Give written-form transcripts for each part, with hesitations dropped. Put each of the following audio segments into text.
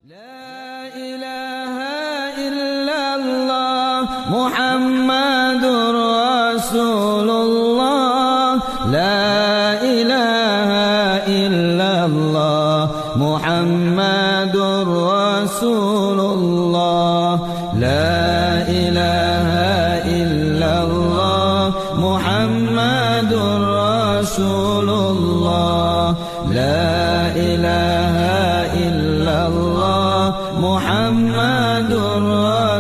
La ilaha illallah Muhammadur Rasulullah. La ilaha illallah Muhammadur Rasulullah. La ilaha illallah Muhammadur Rasulullah. La ilaha illallah Muhammadur Rasulullah.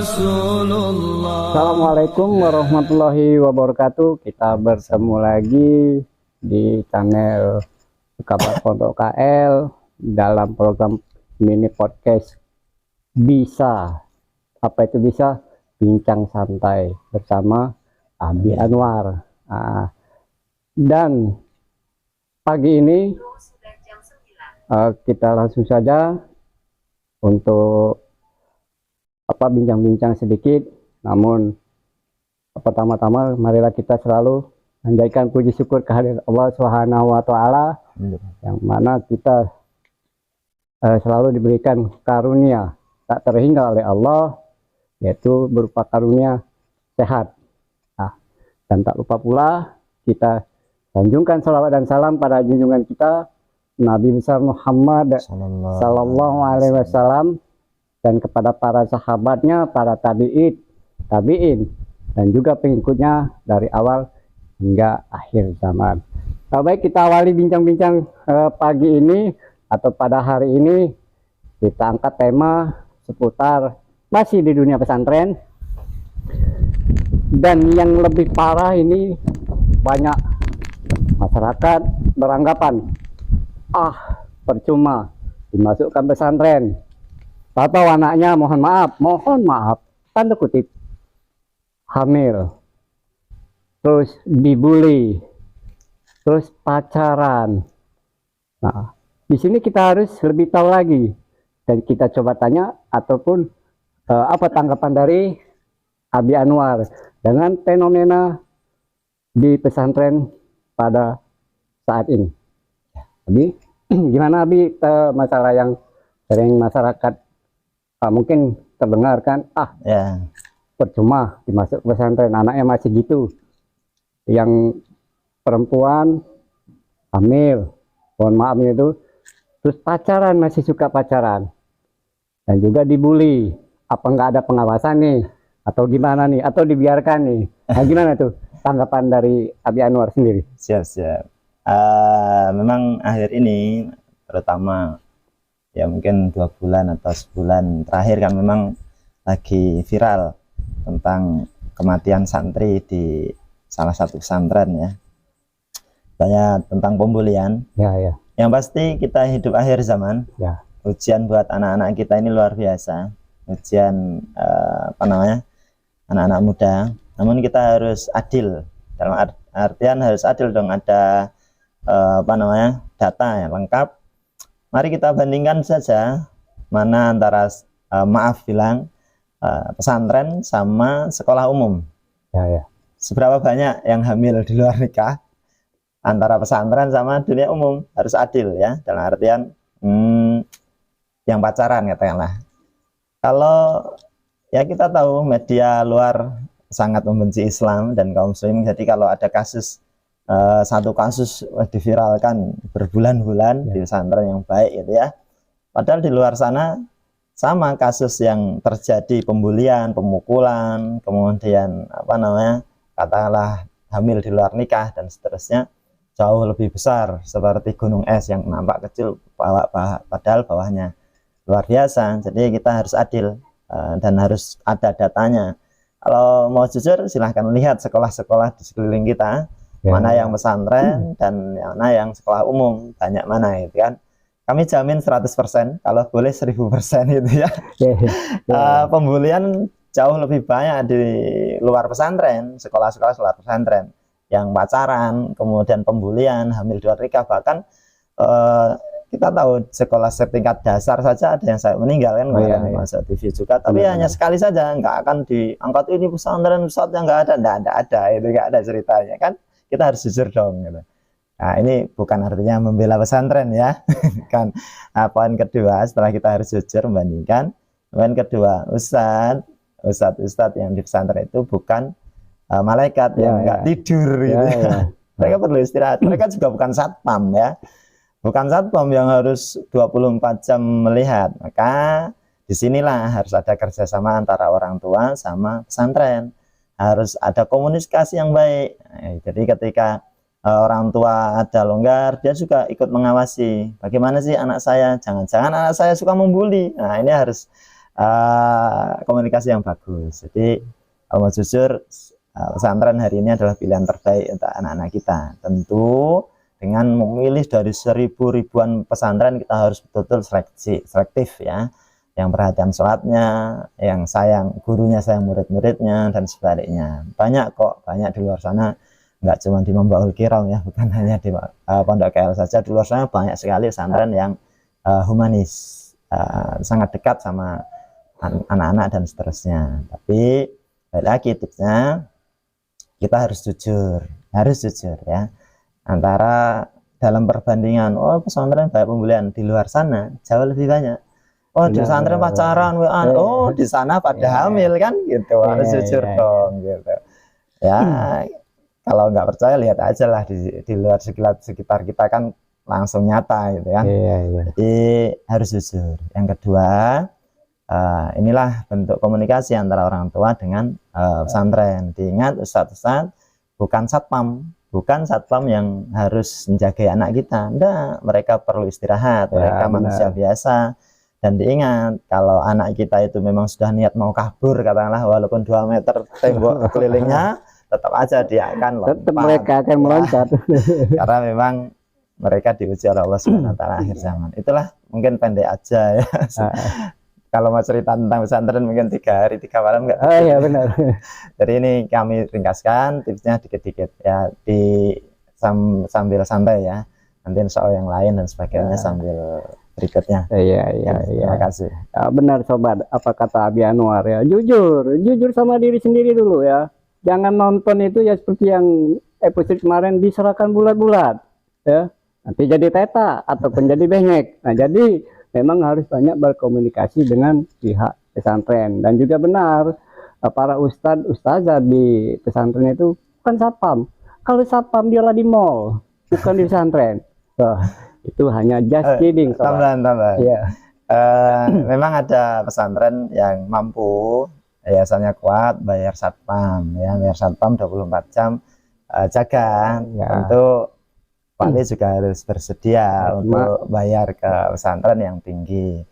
Assalamualaikum warahmatullahi wabarakatuh. Kita bertemu lagi di channel Kabar Pondok KL dalam program mini podcast Bisa. Apa itu bisa? Bincang santai bersama Abi Anwar. Dan pagi ini kita langsung saja untuk bincang-bincang sedikit. Namun pertama-tama marilah kita selalu menjadikan puji syukur kehadirat Allah Subhanahu wa taala, yang mana kita selalu diberikan karunia tak terhingga oleh Allah, yaitu berupa karunia sehat. Dan tak lupa pula kita sanjungkan salawat dan salam pada junjungan kita Nabi besar Muhammad sallallahu alaihi wasallam, dan kepada para sahabatnya, para tabi'in, dan juga pengikutnya dari awal hingga akhir zaman. Baik, kita awali bincang-bincang pagi ini atau pada hari ini. Kita angkat tema seputar masih di dunia pesantren, dan yang lebih parah ini banyak masyarakat beranggapan percuma dimasukkan pesantren. Tahu anaknya mohon maaf, tanda kutip, hamil, terus dibully, terus pacaran. Nah, di sini kita harus lebih tahu lagi, dan kita coba tanya ataupun apa tanggapan dari Abi Anwar dengan fenomena di pesantren pada saat ini. Abi, gimana Abi, masalah yang sering masyarakat mungkin terdengar kan, percuma dimasuk pesantren, anaknya masih gitu, yang perempuan hamil, mohon maaf itu, terus pacaran, masih suka pacaran, dan juga dibully. Apa nggak ada pengawasan nih, atau gimana nih, atau dibiarkan nih? Nah, gimana tuh tanggapan dari Abi Anwar sendiri? Siap. Memang akhir ini, terutama ya mungkin 2 bulan atau sebulan terakhir kan, memang lagi viral tentang kematian santri di salah satu pesantren ya. Banyak tentang pembulian. Ya. Yang pasti kita hidup akhir zaman. Ya. Ujian buat anak-anak kita ini luar biasa. Ujian anak-anak muda. Namun kita harus adil. Dalam artian harus adil dong, ada data yang lengkap. Mari kita bandingkan saja mana antara pesantren sama sekolah umum. Ya. Seberapa banyak yang hamil di luar nikah antara pesantren sama dunia umum. Harus adil ya, dalam artian yang pacaran katakanlah. Kalau ya kita tahu media luar sangat membenci Islam dan kaum muslim. Jadi kalau ada satu kasus diviralkan berbulan-bulan di pesantren yang baik gitu ya, padahal di luar sana sama kasus yang terjadi, pembulian, pemukulan, kemudian katakanlah hamil di luar nikah dan seterusnya, jauh lebih besar, seperti gunung es yang nampak kecil padahal bawahnya luar biasa. Jadi kita harus adil dan harus ada datanya. Kalau mau jujur, silahkan lihat sekolah-sekolah di sekeliling kita, mana yang pesantren dan mana yang sekolah umum, banyak mana gitu kan. Kami jamin 100%, kalau boleh 1000% gitu ya. Pembulian jauh lebih banyak di luar pesantren, sekolah-sekolah luar pesantren, yang pacaran, kemudian pembulian, hamil di luar nikah. Bahkan kita tahu sekolah setingkat dasar saja ada yang saya meninggal kan, masuk TV juga, tapi hanya sekali saja, nggak akan diangkat ini pesantren yang nggak ada itu nggak ada ceritanya kan. Kita harus jujur dong gitu. Nah, ini bukan artinya membela pesantren ya. Kan poin kedua, setelah kita harus jujur membandingkan, poin kedua, ustadz yang di pesantren itu bukan malaikat yang nggak tidur gitu. Mereka perlu istirahat. Mereka juga bukan satpam ya. Bukan satpam yang harus 24 jam melihat. Maka disinilah harus ada kerjasama antara orang tua sama pesantren. Harus ada komunikasi yang baik. Nah, jadi ketika orang tua ada longgar, dia juga ikut mengawasi. Bagaimana sih anak saya? Jangan-jangan anak saya suka membuli. Nah, ini harus komunikasi yang bagus. Jadi kalau mau jujur, pesantren hari ini adalah pilihan terbaik untuk anak-anak kita. Tentu dengan memilih dari ribuan pesantren, kita harus betul-betul selektif ya. Yang perhatian sholatnya, yang sayang gurunya, sayang murid-muridnya, dan sebaliknya. Banyak kok, banyak di luar sana. Nggak cuma di Membaul Kiram ya, bukan hanya di Pondok KL saja. Di luar sana banyak sekali pesantren yang humanis, sangat dekat sama anak-anak dan seterusnya. Tapi balik lagi tipsnya, kita harus jujur ya. Antara dalam perbandingan, pesantren banyak pembelian, di luar sana jauh lebih banyak. Di pesantren pacaran, di sana pada hamil kan, gitu. Harus jujur dong, gitu. Ya. Kalau nggak percaya, lihat aja lah di luar sekitar kita kan langsung nyata gitu ya. Jadi harus jujur. Yang kedua, inilah bentuk komunikasi antara orang tua dengan pesantren. Diingat, ustadz bukan satpam yang harus menjaga anak kita. Enggak, mereka perlu istirahat, mereka manusia biasa. Dan diingat, kalau anak kita itu memang sudah niat mau kabur, katakanlah walaupun 2 meter tembok kelilingnya, tetap aja dia akan lompat. Tetap mereka akan meloncat. Karena memang mereka diuji oleh Allah Subhanahu wa taala akhir zaman. Itulah mungkin pendek aja ya. Kalau mau cerita tentang pesantren mungkin 3 hari 3 malam enggak. Iya benar. Jadi ini kami ringkaskan tipsnya dikit-dikit ya, sambil santai ya. Nanti insya Allah yang lain dan sebagainya sambil berikutnya. Iya. Terima kasih. Benar sobat, apa kata Abi Anwar ya. Jujur sama diri sendiri dulu ya. Jangan nonton itu ya seperti yang episode kemarin, diserahkan bulat-bulat ya, nanti jadi teta ataupun jadi bengek. Nah, jadi memang harus banyak berkomunikasi dengan pihak pesantren. Dan juga benar, para ustazah di pesantren itu bukan satpam. Kalau satpam dia lah di mall, bukan di pesantren. Itu hanya just kidding. Tambahan. Ya. Memang ada pesantren yang mampu, yayasannya kuat, bayar satpam ya, bayar satpam 24 jam jaga. Tentu wali juga harus bersedia untuk bayar ke pesantren yang tinggi.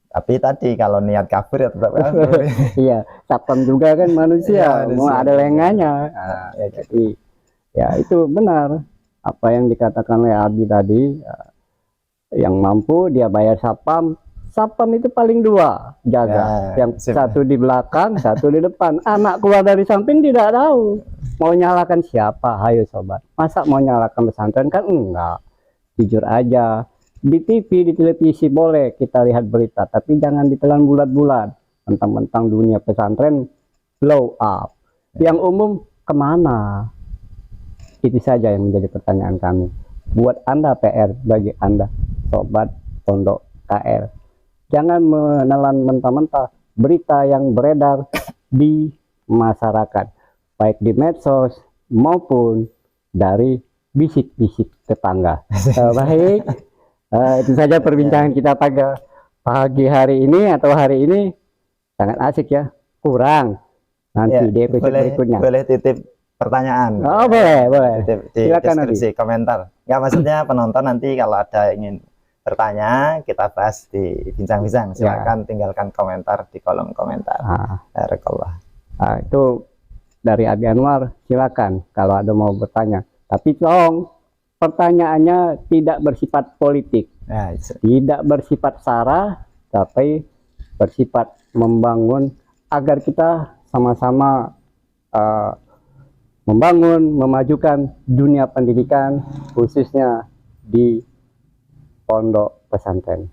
Tapi tadi kalau niat kabur ya tetap kabur. Iya, satpam juga kan manusia, mau ada lengahnya. Jadi ya itu benar apa yang dikatakan oleh Abi tadi. Yang mampu dia bayar satpam itu paling 2 jaga, yang satu di belakang, satu di depan. Anak keluar dari samping tidak tahu mau nyalakan siapa. Hayo sobat, masa mau nyalakan pesantren kan? Enggak. Jujur aja, di TV, di televisi boleh kita lihat berita, tapi jangan ditelan bulat-bulat. Mentang-mentang dunia pesantren blow up, yang umum kemana? Itu saja yang menjadi pertanyaan kami. Buat Anda PR, bagi Anda sobat Pondok KL, jangan menelan mentah-mentah berita yang beredar di masyarakat, baik di medsos maupun dari bisik-bisik tetangga. Baik, itu saja perbincangan kita pada pagi hari ini atau hari ini. Sangat asik ya, kurang. Nanti di episode berikutnya. Boleh titip pertanyaan? Oh boleh. Di Silakan deskripsi komentar. Nggak, maksudnya penonton nanti kalau ada ingin bertanya, kita bahas di bincang-bincang. Silakan tinggalkan komentar di kolom komentar. Itu dari Abi Anwar, silakan kalau ada mau bertanya. Tapi tolong pertanyaannya tidak bersifat politik, tidak bersifat sara, tapi bersifat membangun agar kita sama-sama membangun, memajukan dunia pendidikan khususnya di pondok pesantren.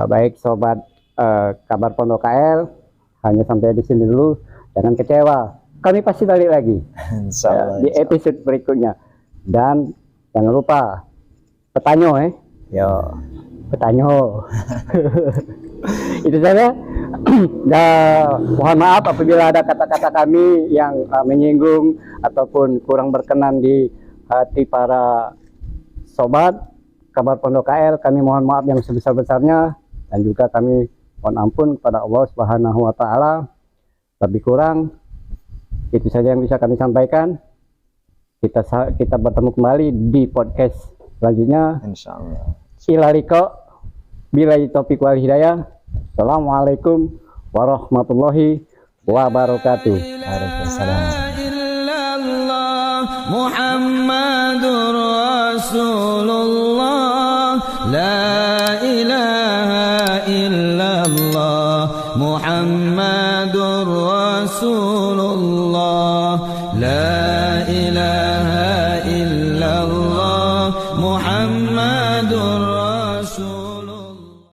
Baik sobat kabar Pondok KL, hanya sampai di sini dulu. Jangan kecewa, kami pasti balik lagi di episode berikutnya. Dan Jangan lupa petanyo Yo. petanyo. Itu saja. Mohon maaf apabila ada kata-kata kami yang menyinggung ataupun kurang berkenan di hati para sobat kabar Pondok KL. Kami mohon maaf yang sebesar-besarnya, dan juga kami mohon ampun kepada Allah Subhanahu wa taala. Lebih kurang itu saja yang bisa kami sampaikan. Kita bertemu kembali di podcast selanjutnya. Insyaallah. Ilaliko billahi taufiq wal hidayah. Assalamualaikum warahmatullahi wabarakatuh. Waalaikumsalam. Muhammadur Rasulullah, la ilaha illallah Muhammad